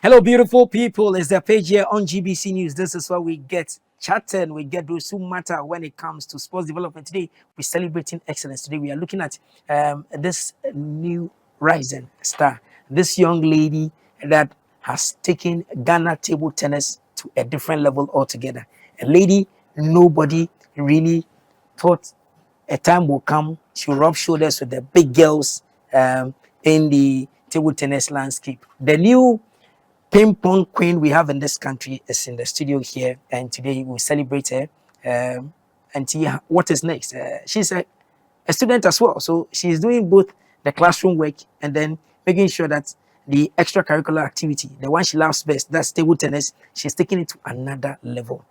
Hello, beautiful people. It's the page here on GBC News. This is where we get chatting. We get those who matter when it comes to sports development. Today, we're celebrating excellence. Today, we are looking at this new rising star, this young lady that has taken Ghana table tennis to a different level altogether. A lady nobody really thought a time will come she'll rub shoulders with the big girls in the table tennis landscape. The new ping pong queen we have in this country is in the studio here, and today we celebrate her and see what is next. She's a student as well, so she's doing both the classroom work and then making sure that the extracurricular activity, the one she loves best, that's table tennis, she's taking it to another level.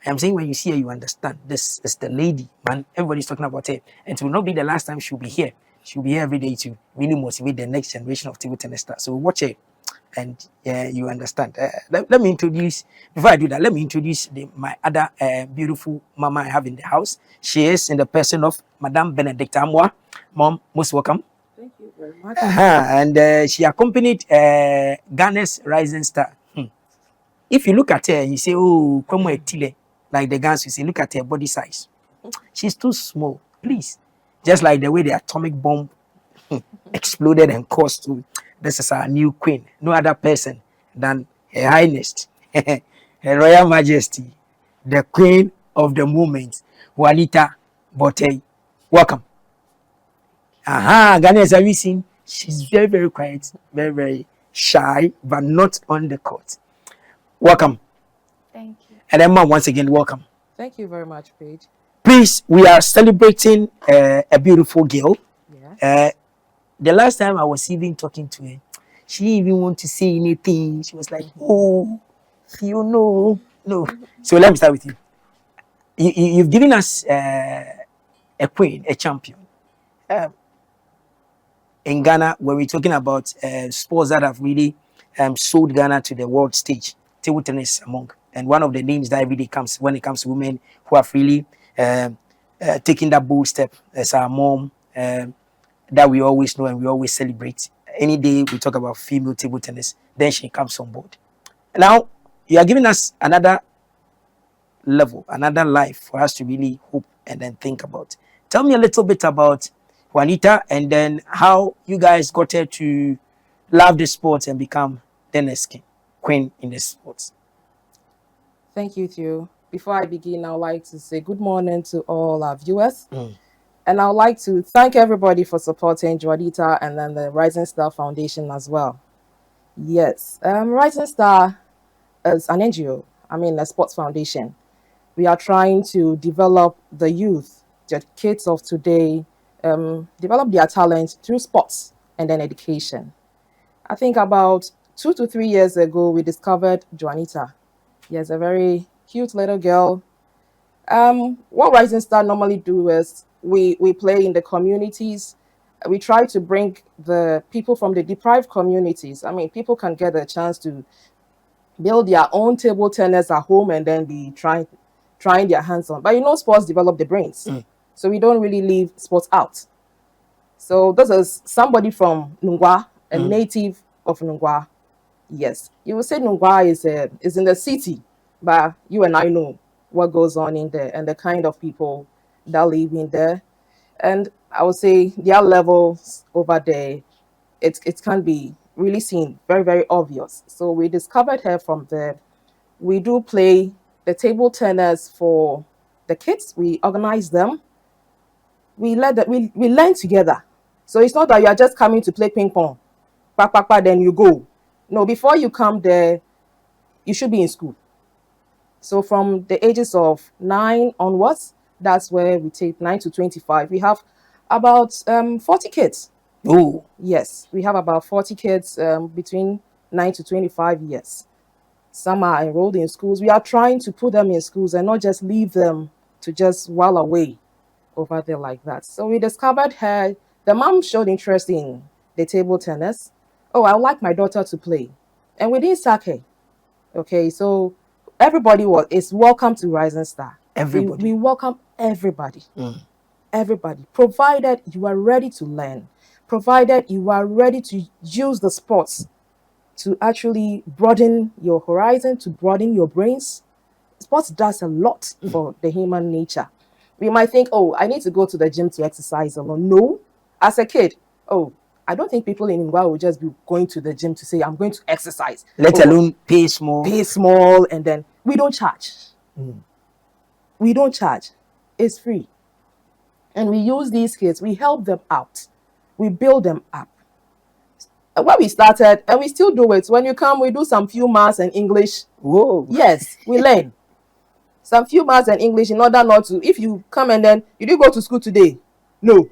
I'm saying when you see her, you understand. This is the lady, man. Everybody's talking about her. And it will not be the last time she'll be here. She'll be here every day to really motivate the next generation of table tennis stars. So watch her and you understand. Let me introduce, before I do that, let me introduce my other beautiful mama I have in the house. She is in the person of Madame Benedicta Amoah. Mom, most welcome. Thank you very much. And she accompanied Ghana's rising star. If you look at her and you say, oh, come on, Tile, like the guns, you say, look at her body size. She's too small. Please. Just like the way the atomic bomb exploded and caused to. This is our new queen. No other person than Her Highness, Her Royal Majesty, the Queen of the Moment, Juanita Borteley. Welcome. Ghanaians, have you seen? She's very, very quiet, very, very shy, but not on the court. Welcome. Thank you. And Emma, once again, welcome. Thank you very much, Paige. Please, we are celebrating a beautiful girl. Yeah. The last time I was even talking to her, she didn't even want to say anything. She was like, oh, you know, no. So let me start with you. You've given us a queen, a champion. In Ghana, where we're talking about sports that have really sold Ghana to the world stage, table tennis among. And one of the names that really comes when it comes to women who have really taken that bold step as our mom, that we always know and we always celebrate. Any day we talk about female table tennis, then she comes on board. Now, you are giving us another level, another life for us to really hope and then think about. Tell me a little bit about Juanita and then how you guys got her to love the sport and become the next queen in the sports. Thank you, Theo. Before I begin, I would like to say good morning to all our viewers. And I would like to thank everybody for supporting Juanita and then the Rising Star Foundation as well. Yes, Rising Star is an NGO, a sports foundation. We are trying to develop the youth, the kids of today, develop their talent through sports and then education. I think about 2 to 3 years ago, we discovered Juanita. Yes, a very cute little girl. What Rising Star normally do is we play in the communities. We try to bring the people from the deprived communities. People can get a chance to build their own table tennis at home and then be trying their hands on. But sports develop the brains. So we don't really leave sports out. So this is somebody from Nungua, a native of Nungua. Yes, you will say Nungua is in the city, but you and I know what goes on in there and the kind of people that live in there. And I would say their levels over there, it can be really seen very, very obvious. So we discovered her from there. We do play the table tennis for the kids. We organize them. We learn together. So it's not that you are just coming to play ping pong, then you go. No, before you come there, you should be in school. So from the ages of 9 onwards, that's where we take 9 to 25. We have about 40 kids. Oh, yes, we have about 40 kids between 9 to 25 years. Some are enrolled in schools. We are trying to put them in schools and not just leave them to just while away over there like that. So we discovered her. The mom showed interest in the table tennis. Oh, I would like my daughter to play. And we didn't sack her. Okay, so everybody is welcome to Rising Star. Everybody. We welcome everybody. Everybody, provided you are ready to learn, provided you are ready to use the sports to actually broaden your horizon, to broaden your brains. Sports does a lot for the human nature. We might think, oh, I need to go to the gym to exercise alone. No, as a kid, oh, I don't think people in Nungua will just be going to the gym to say, I'm going to exercise. Let alone pay small. Pay small, and then we don't charge. We don't charge. It's free. And we use these kids, we help them out. We build them up. When we started, and we still do it, when you come, we do some few maths and English. Whoa. Yes, we learn. Some few maths and English in order not to, if you come and then, you didn't go to school today? No.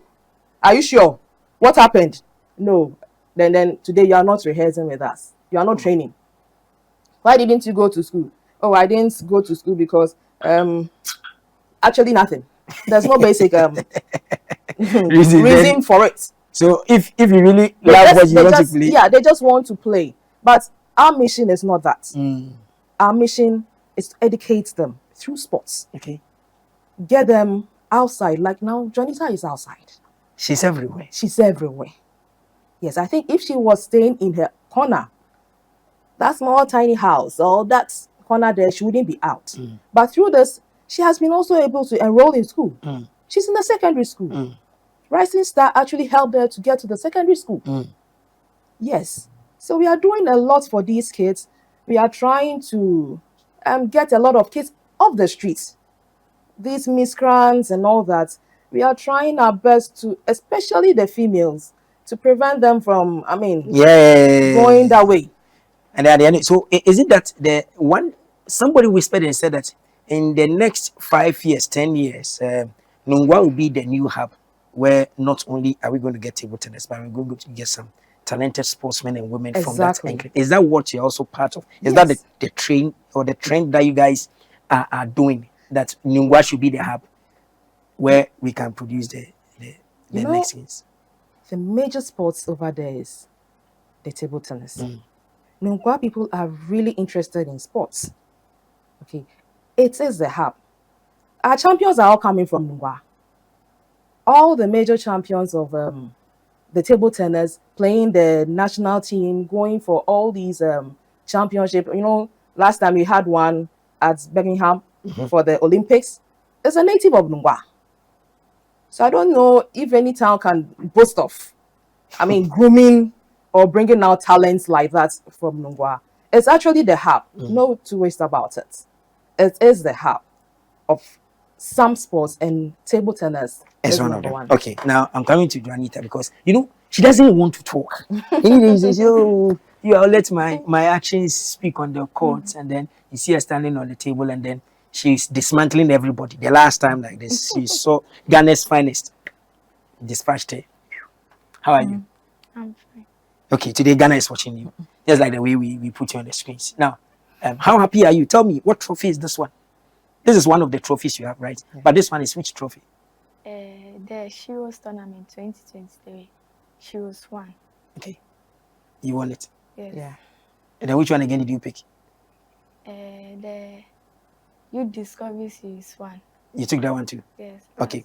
Are you sure? What happened? No. Then today you are not rehearsing with us. You are not training. Why didn't you go to school? Oh, I didn't go to school because, actually nothing. There's no basic reason for it. So if you really love what you want to play. Yeah, they just want to play. But our mission is not that. Our mission is to educate them through sports. Okay. Get them outside. Like now, Juanita is outside. She's everywhere. She's everywhere. Yes, I think if she was staying in her corner, that small tiny house or that corner there, she wouldn't be out. But through this, she has been also able to enroll in school. She's in the secondary school. Rising Star actually helped her to get to the secondary school. Yes. So we are doing a lot for these kids. We are trying to get a lot of kids off the streets. These miscreants and all that. We are trying our best to, especially the females, to prevent them from, going that way. And at the end, so is it that somebody whispered and said that in the next 5 years, 10 years, Nungua will be the new hub where not only are we going to get table tennis, but we're going to get some talented sportsmen and women from that angle. Is that what you're also part of? Is that the trend that you guys are doing? That Nungua should be the hub where we can produce the next things? The major sports over there is the table tennis. Nungua people are really interested in sports. Okay, it is the hub. Our champions are all coming from Nungua. All the major champions of the table tennis, playing the national team, going for all these championships. You know, last time we had one at Birmingham for the Olympics. It's a native of Nungua. So I don't know if any town can boast of, grooming or bringing out talents like that from Nungua. It's actually the hub. No two ways about it. It is the hub of some sports, and table tennis is one number of them. one. Okay, now I'm coming to Juanita because she doesn't want to talk. She says, "Oh, I'll let my actions speak on the court," and then you see her standing on the table, and then she's dismantling everybody. The last time like this, she saw Ghana's finest, dispatched her. How are you? I'm fine. Okay, today Ghana is watching you, just like the way we put you on the screens. Now, how happy are you? Tell me, what trophy is this one? This is one of the trophies you have, right? Yeah. But this one is which trophy? The Sheroes Tournament 2023. Sheroes won. Okay. You won it? Yes. Yeah. And then which one again did you pick? The Youth Discovery Series 1. You took that one too? Yes. Okay.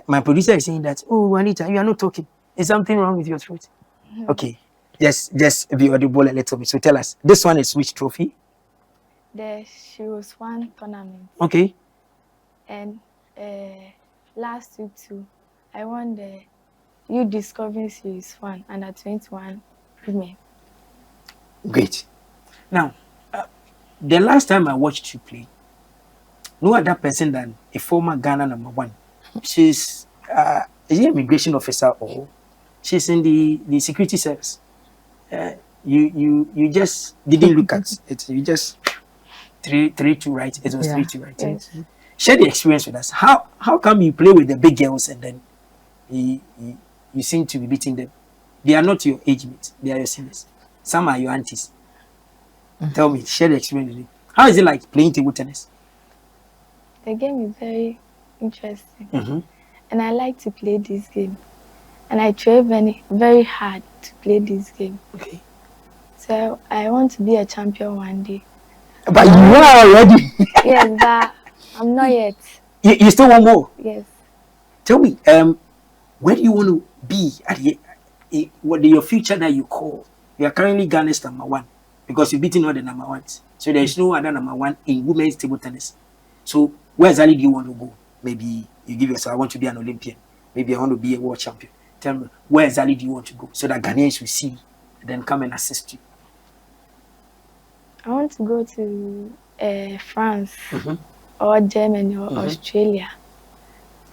My producer is saying that, oh, Juanita, you are not talking. Is something wrong with your throat? Okay. Just be audible a little bit. So tell us, this one is which trophy? The Sheroes 1 tournament. Okay. And last week too, I won the Youth Discovery Series 1 under 21 women. Great. Now, the last time I watched you play, no other person than a former Ghana #1. She's an immigration officer or she's in the security service. You just didn't look at it. You just 3-2, right? It was 3-2, right? Yes. Share the experience with us. How come you play with the big girls and then you seem to be beating them? They are not your age mates. They are your seniors. Some are your aunties. Tell me, share the experience with me. How is it like playing table tennis? The game is very interesting. And I like to play this game. And I try very, very hard to play this game. Okay. So I want to be a champion one day. But you are already. Yes, but I'm not yet. You still want more? Yes. Tell me, where do you want to be at what your future that you call You are currently Ghana's number 1 because you've beaten all the number 1s. So there is no other number 1 in women's table tennis. So where exactly do you want to go? Maybe you give yourself, I want to be an Olympian. Maybe I want to be a world champion. Tell me, where exactly do you want to go so that Ghanaians will see and then come and assist you? I want to go to France or Germany or Australia.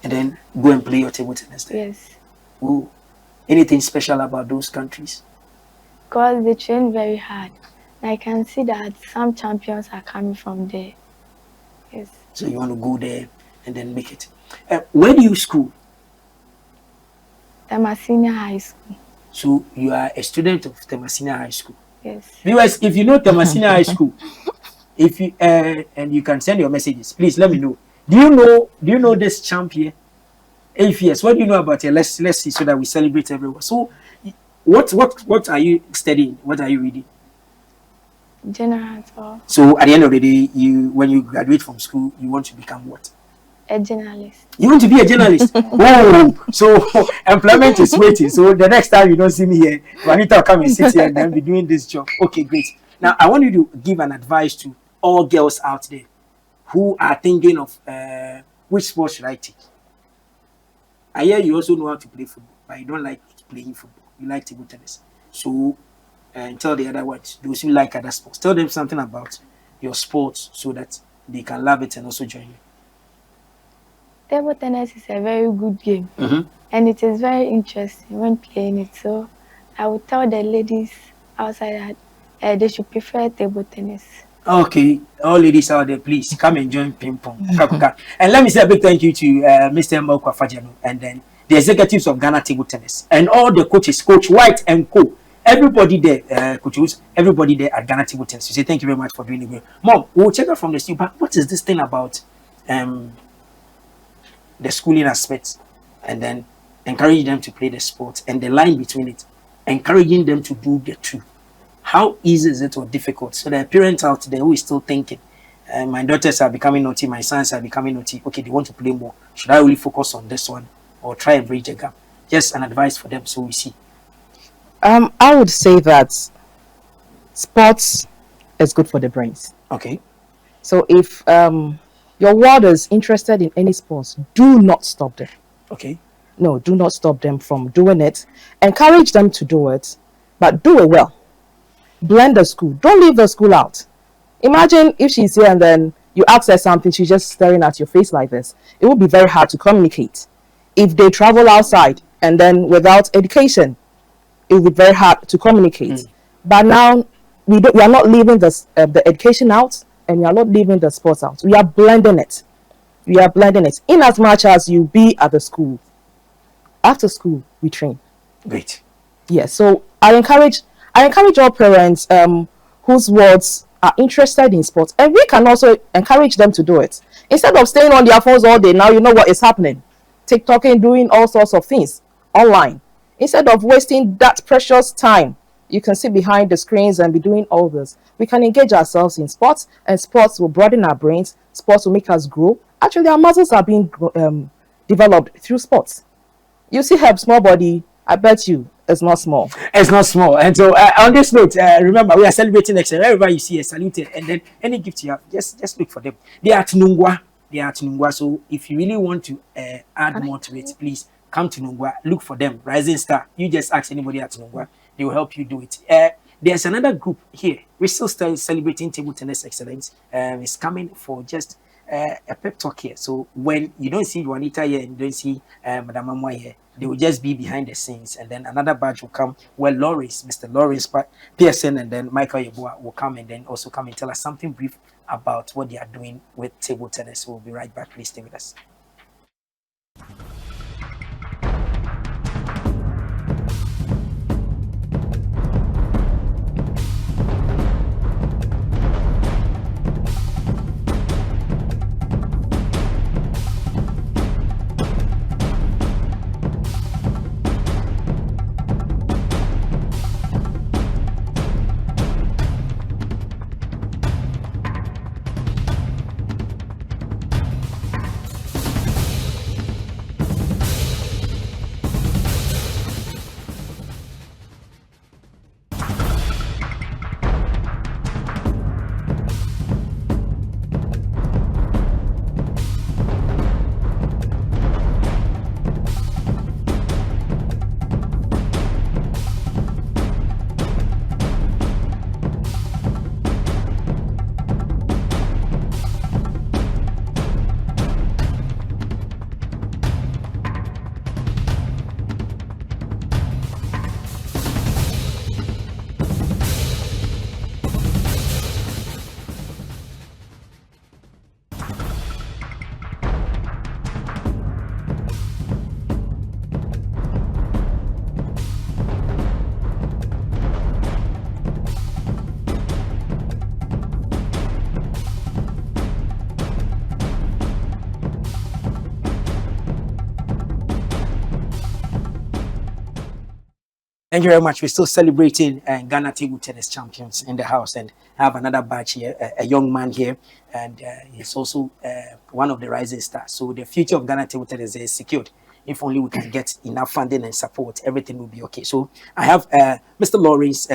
And then go and play your table tennis there? Yes. Ooh. Anything special about those countries? Because they train very hard. And I can see that some champions are coming from there. Yes. So you want to go there and then make it. Where do you school? Temasina High School. So you are a student of Temasina High School? Yes. Viewers, if you know Temasina High School, if you and you can send your messages, please let me know. Do you know this champion? If yes, what do you know about it? Let's see so that we celebrate everyone. So what are you studying? What are you reading? General talk. So at the end of the day, when you graduate from school, you want to become what? A journalist. You want to be a journalist? Oh, so employment is waiting. So the next time you don't see me here, Juanita will come and sit here and then be doing this job. Okay, great. Now I want you to give an advice to all girls out there who are thinking of which sport should I take. I hear you also know how to play football, but you don't like playing football. You like table tennis. So tell the other ones, those who like other sports, tell them something about your sports so that they can love it and also join you. Table tennis is a very good game, and it is very interesting when playing it. So I would tell the ladies outside that they should prefer table tennis. Okay, all ladies out there, please come and join ping pong. And let me say a big thank you to Mr. Amoah Fajano and then the executives of Ghana Table Tennis and all the coaches, Coach White and co. Everybody there, coaches, everybody there at Ghana Table Tennis. You say thank you very much for doing it. Mom, we'll check out from the studio. But what is this thing about the schooling aspect and then encouraging them to play the sport and the line between it, encouraging them to do the two? How easy is it or difficult? So there are parents out there who is still thinking, my daughters are becoming naughty, my sons are becoming naughty. Okay, they want to play more. Should I really focus on this one or try and bridge a gap? Just an advice for them so we see. I would say that sports is good for the brains. Okay. So if your ward is interested in any sports, do not stop them. Okay. No, do not stop them from doing it. Encourage them to do it, but do it well. Blend the school. Don't leave the school out. Imagine if she's here and then you ask her something, she's just staring at your face like this. It would be very hard to communicate. If they travel outside and then without education, it would be very hard to communicate. But now we are not leaving the education out and we are not leaving the sports out. We are blending it. We are blending it. In as much as you be at the school, after school, we train. Great. Yes. So I encourage all parents whose wards are interested in sports, and we can also encourage them to do it. Instead of staying on their phones all day, now you know what is happening. TikToking, doing all sorts of things online. Instead of wasting that precious time, you can sit behind the screens and be doing all this. We can engage ourselves in sports, and sports will broaden our brains. Sports will make us grow. Actually, our muscles are being developed through sports. You see her small body, I bet you it's not small. It's not small. And so on this note, remember, we are celebrating next year. Everybody you see a salute, and then any gift you have, just look for them. They are at Nungua. They are at Nungua. So if you really want to add more to it, please come to Nungua. Look for them. Rising Star. You just ask anybody at Nungua. They will help you do it. There's another group here. We're still celebrating table tennis excellence. It's coming for just a pep talk here. So when you don't see Juanita here and you don't see Madam Amoah here, they will just be behind the scenes, and then another badge will come where Mr. Lawrence Pareson, and then Michael Yeboah will come and then also come and tell us something brief about what they are doing with table tennis. We'll be right back. Please stay with us. Thank you very much. We're still celebrating Ghana table tennis champions in the house, and I have another batch here, a young man here, and he's also one of the rising stars. So the future of Ghana table tennis is secured. If only we can get enough funding and support, everything will be okay. So I have Mr. Lawrence,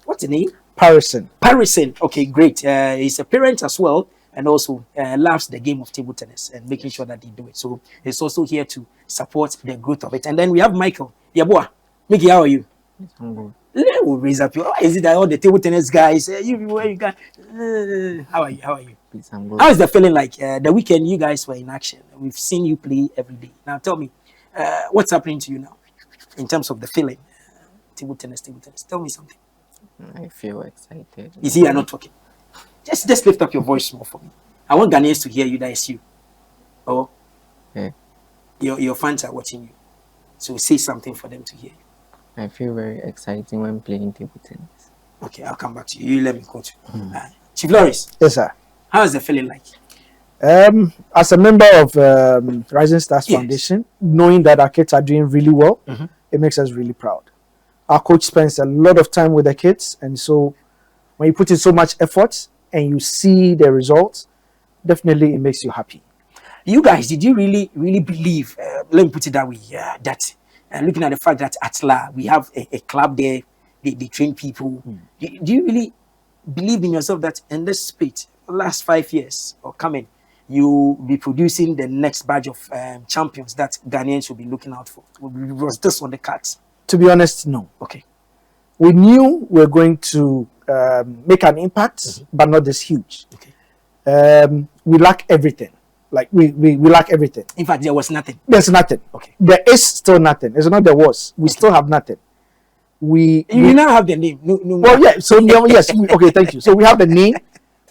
what's the name? Pareson. Pareson. Okay, great. He's a parent as well, and also loves the game of table tennis and making sure that they do it. So he's also here to support the growth of it. And then we have Michael Yeboah. Mickey, how are you? I'm good. We'll raise up your. Why is it that all the table tennis guys? Where you got? How are you? How are you? Please, I'm good. How is the feeling like? The weekend you guys were in action. We've seen you play every day. Now tell me, what's happening to you now, in terms of the feeling? Table tennis, table tennis. Tell me something. I feel excited. You see, you're not talking. Just lift up your voice more for me. I want Ghanaians to hear you. That is you. Oh, Yeah. Your fans are watching you. So say something for them to hear you. I feel very exciting when playing table tennis. Okay, I'll come back to you. You let me go to Chief Lawrence. Yes, sir. How is the feeling like? As a member of Rising Stars Yes. Foundation, knowing that our kids are doing really well, it makes us really proud. Our coach spends a lot of time with the kids, and so when you put in so much effort and you see the results, definitely it makes you happy. You guys, did you really believe, let me put it that way, that looking at the fact that at La, we have a club there, they train people. Do you really believe in yourself that in this space, last 5 years or coming, you be producing the next batch of champions that Ghanaians will be looking out for? Was this on the cards? To be honest, no. Okay. We knew we were going to make an impact, but not this huge. Okay. We lack everything. Like we lack everything. In fact, there was nothing. There's nothing. Okay. There is still nothing. It's not there was. We still have nothing. We now have the name. No. well, yeah. So yes. Okay. Thank you. So we have the name,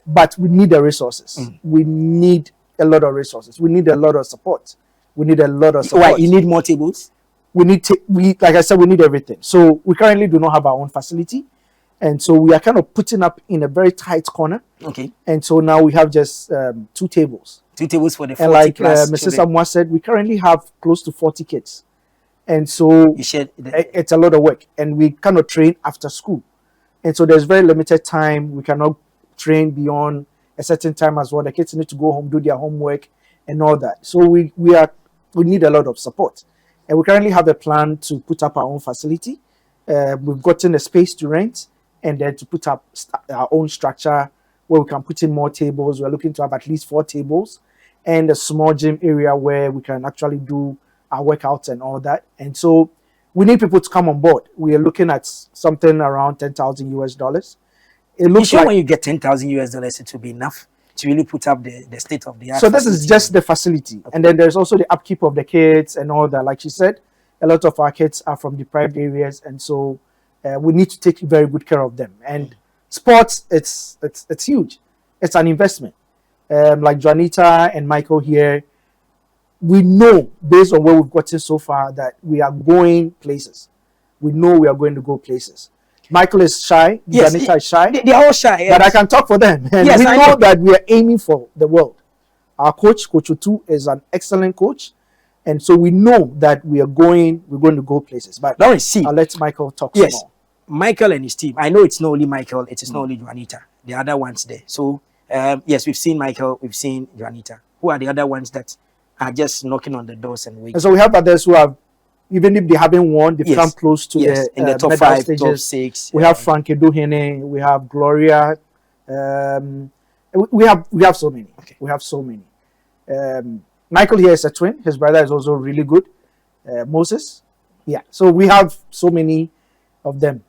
but we need the resources. We need a lot of resources. We need a lot of support. We need a lot of support. Why? You need more tables? We need like I said, we need everything. So we currently do not have our own facility, and so we are kind of putting up in a very tight corner. Okay. And so now we have just 2 tables. 2 tables for the 40 And like plus Mrs. children. Amoah said, we currently have close to 40 kids, and so You shared the, it's a lot of work. And we cannot train after school, and so there's very limited time. We cannot train beyond a certain time as well. The kids need to go home, do their homework, and all that. So we need a lot of support. And we currently have a plan to put up our own facility. We've gotten a space to rent, and then to put up our own structure where we can put in more tables. We're looking to have at least 4 tables and a small gym area where we can actually do our workouts and all that. And so we need people to come on board. We are looking at something around $10,000 US. It you looks sure like when you get $10,000 it will be enough to really put up the state of the art? so. This is just the facility, and then there's also the upkeep of the kids and all that. Like she said, a lot of our kids are from deprived areas, and so we need to take very good care of them. And sports, it's huge. It's an investment. Like Juanita and Michael here, we know based on where we've gotten so far that we are going places. We know we are going to go places. Michael is shy. Yes, Juanita is shy. They are all shy. But I can talk for them. And Yes, we I know know. that we are aiming for the world. Our coach, Coach Otu, is an excellent coach. And so we know that we're going to go places. But Lawrence, see. I'll let Michael talk Yes. some more. Michael and his team. I know it's not only Michael, it is not only Juanita. The other ones there. So, yes, we've seen Michael, we've seen Juanita. Who are the other ones that are just knocking on the doors and waiting? And so we have others who have, even if they haven't won, they've Yes. come close to Yes, the, in the top medal 5, stages. top 6. We have Frankie Duhene, we have Gloria. We have so many. Okay. We have so many. Michael here is a twin. His brother is also really good. Moses. Yeah. So we have so many of them.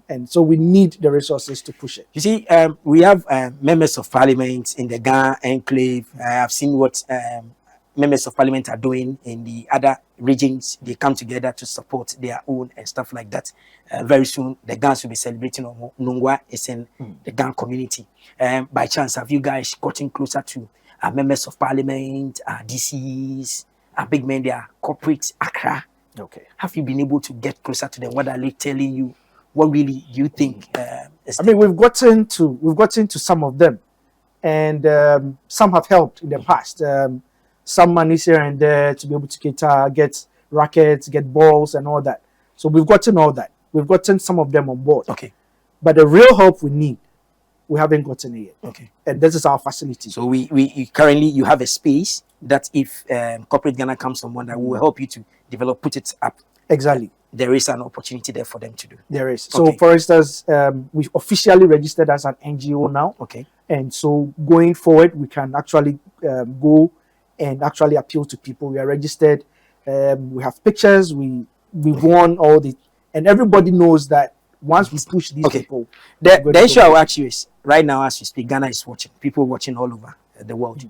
And so we need the resources to push it. You see, we have members of parliament in the Ghana enclave. I have seen what members of parliament are doing in the other regions. They come together to support their own and stuff like that. Very soon, the Ghans will be celebrating Nungua. It's in the Ghan community. By chance, have you guys gotten closer to members of parliament, DCs, big men, they are corporate Accra? Okay. Have you been able to get closer to them? What are they telling you? What really do you think? I mean, we've gotten to some of them, and some have helped in the past. Some money here and there to be able to get rackets, get balls, and all that. So we've gotten all that. We've gotten some of them on board. Okay. But the real help we need, we haven't gotten it yet. Okay. And this is our facility. So we currently you have a space that if corporate Ghana comes on board, that will help you to develop, put it up. Exactly. There is an opportunity there for them to do. There is. So Okay. for instance, we've officially registered as an NGO now. Okay. And so going forward, we can actually go and actually appeal to people. We are registered. We have pictures. We've won all the, and everybody knows that once we push these Okay. people, The issue I will ask you is right now as we speak, Ghana is watching. People watching all over the world.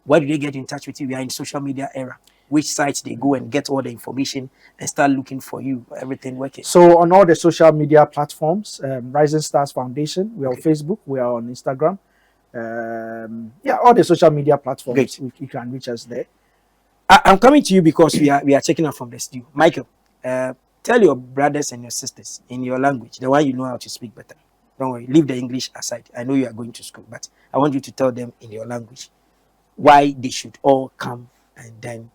Where do they get in touch with you? We are in social media era. Which sites they go and get all the information and start looking for you? Everything working. So on all the social media platforms, Rising Stars Foundation, we are on Facebook, we are on Instagram. All the social media platforms, Great. you can reach us there. I'm coming to you because we are checking out from the studio. Michael, tell your brothers and your sisters in your language, the one you know how to speak better. Don't worry, leave the English aside. I know you are going to school, but I want you to tell them in your language why they should all come and then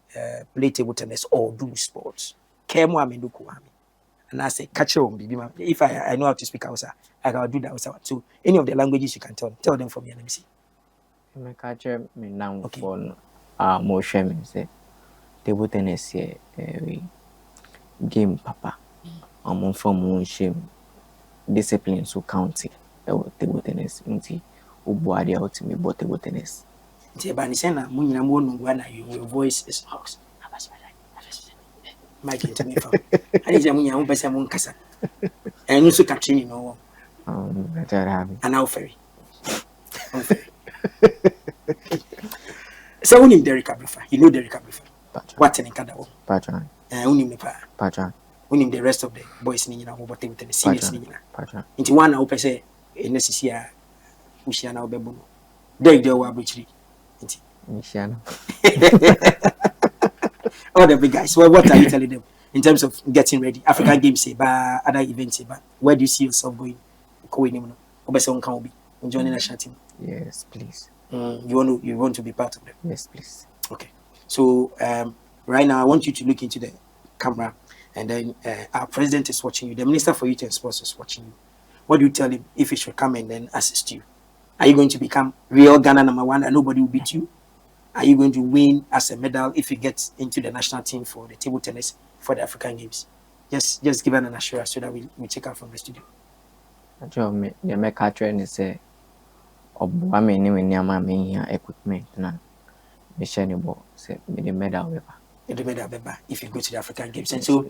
play table tennis or do sports. And I say, catch on, baby. If I know how to speak Hausa, I can do that Hausa. So any of the languages you can tell them for me. Let me see. Me catch me now Okay. for more shame say table tennis we game papa. I'm from one shame discipline so county table tennis nti ubuade out me but table tennis. Your voice is hoarse. Mike, tell me from. I need to be someone kasa. And you so catching, you know. Better have it. And now ferry. So we need Derek Abrifa. You know Derek Abrifa. What in Canada? Patron. And we need Patron. we need the rest of the boys in Nina, what they with the seniors in Nina. Patron. Into one, I hope I say, in this is here, which are now Bebuno. There you go, Abuchi. Michiano. All the big guys. Well, what are you telling them in terms of getting ready? African Games, say, but other events, say, but where do you see yourself going? Joining national team. Yes, please. You want to be part of them. Yes, please. Okay. So right now, I want you to look into the camera, and then our president is watching you. The Minister for Youth and Sports is watching you. What do you tell him if he should come and then assist you? Are you going to become real Ghana #1 and nobody will beat you? Are you going to win as a medal if you get into the national team for the table tennis for the African Games? Just give an assurance so that we check out from the studio. Me the catch and say obuwa me ni nyama me here equipment na me share ni bo say me the medal paper. The medal paper if you go to the African Games. And so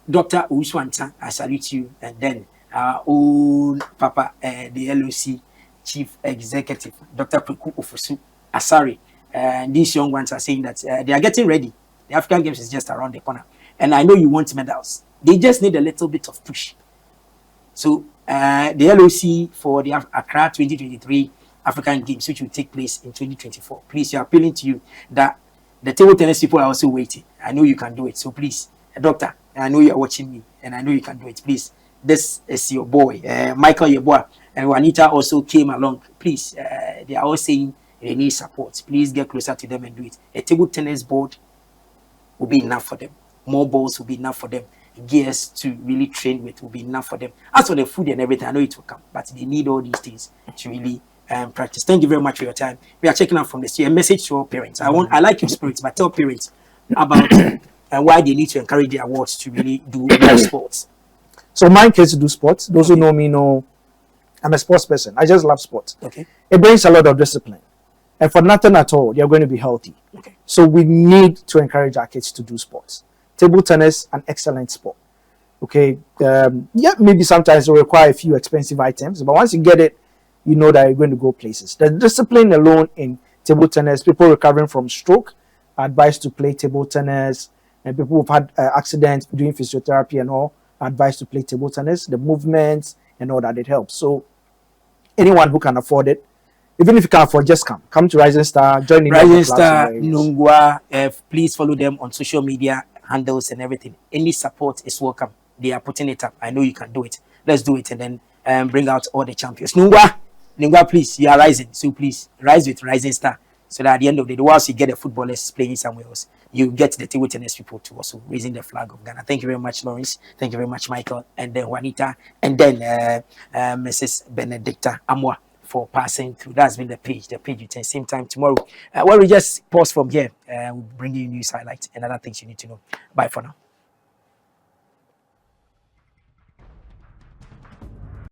Dr. Uswanta, I salute you, and then our own Papa, the LOC Chief Executive, Dr. Preku Ofosu Asari. These young ones are saying that they are getting ready. The African Games is just around the corner. And I know you want medals. They just need a little bit of push. So the LOC for the Accra 2023 African Games, which will take place in 2024. Please, we are appealing to you that the table tennis people are also waiting. I know you can do it. So please, doctor, I know you are watching me and I know you can do it. Please, this is your boy, Michael Yeboah, and Juanita also came along. Please, they are all saying they need support. Please get closer to them and do it. A table tennis board will be enough for them. More balls will be enough for them. Gears to really train with will be enough for them. As for the food and everything, I know it will come, but they need all these things to really practice. Thank you very much for your time. We are checking out from this year. A message to all parents. I like your spirit, but tell parents about why they need to encourage their wards to really do more sports. So my kids do sports. Those who know me know I'm a sports person. I just love sports. Okay. It brings a lot of discipline. And for nothing at all, they're going to be healthy. Okay. So we need to encourage our kids to do sports. Table tennis, an excellent sport. Okay. Maybe sometimes it will require a few expensive items, but once you get it, you know that you're going to go places. The discipline alone in table tennis, people recovering from stroke are advised to play table tennis, and people who've had accidents doing physiotherapy and all are advised to play table tennis. The movements and all that, it helps. So anyone who can afford it, even if you can't afford, just come to Rising Star, join in Rising Star, Nungua. Please follow them on social media handles and everything. Any support is welcome. They are putting it up. I know you can do it. Let's do it and then bring out all the champions. Nungua, please, you are rising. So please rise with Rising Star. So that at the end of the day, whilst you get the footballers playing somewhere else, you get the table tennis people to also raising the flag of Ghana. Thank you very much, Lawrence. Thank you very much, Michael, and then Juanita, and then Mrs. Benedicta Amoah for passing through. That's been the page. The page you turn same time tomorrow. Well, we just pause from here. We'll bring you news highlights and other things you need to know. Bye for now.